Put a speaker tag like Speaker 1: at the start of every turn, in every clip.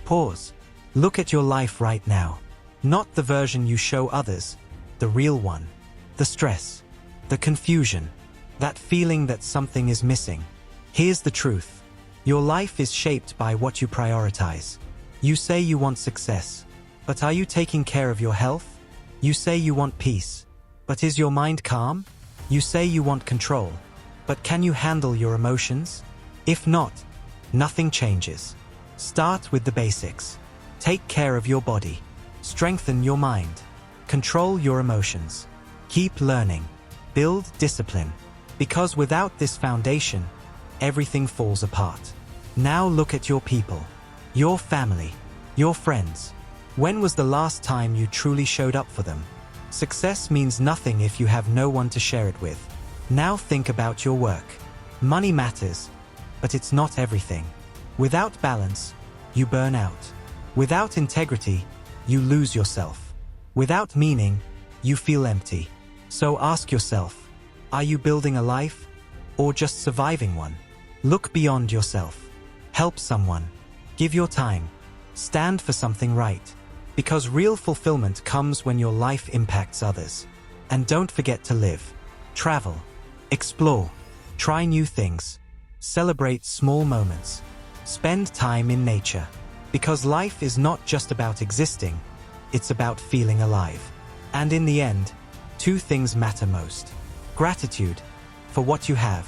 Speaker 1: Pause. Look at your life right now. Not the version you show others, the real one. The stress, the confusion, that feeling that something is missing. Here's the truth. Your life is shaped by what you prioritize. You say you want success, but are you taking care of your health? You say you want peace, but is your mind calm? You say you want control, but can you handle your emotions? If not, nothing changes. Start with the basics. Take care of your body. Strengthen your mind. Control your emotions. Keep learning. Build discipline. Because without this foundation, everything falls apart. Now look at your people, your family, your friends. When was the last time you truly showed up for them? Success means nothing if you have no one to share it with. Now think about your work. Money matters, but it's not everything. Without balance, you burn out. Without integrity, you lose yourself. Without meaning, you feel empty. So ask yourself, are you building a life or just surviving one? Look beyond yourself. Help someone. Give your time. Stand for something right. Because real fulfillment comes when your life impacts others. And don't forget to live. Travel. Explore. Try new things. Celebrate small moments. Spend time in nature. Because life is not just about existing, it's about feeling alive. And in the end, two things matter most. Gratitude for what you have.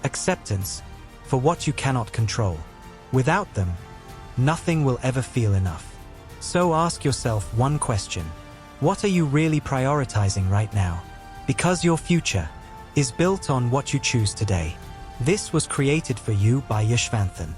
Speaker 1: Acceptance for what you cannot control. Without them, nothing will ever feel enough. So ask yourself one question. What are you really prioritizing right now? Because your future is built on what you choose today. This was created for you by Yashvanthan.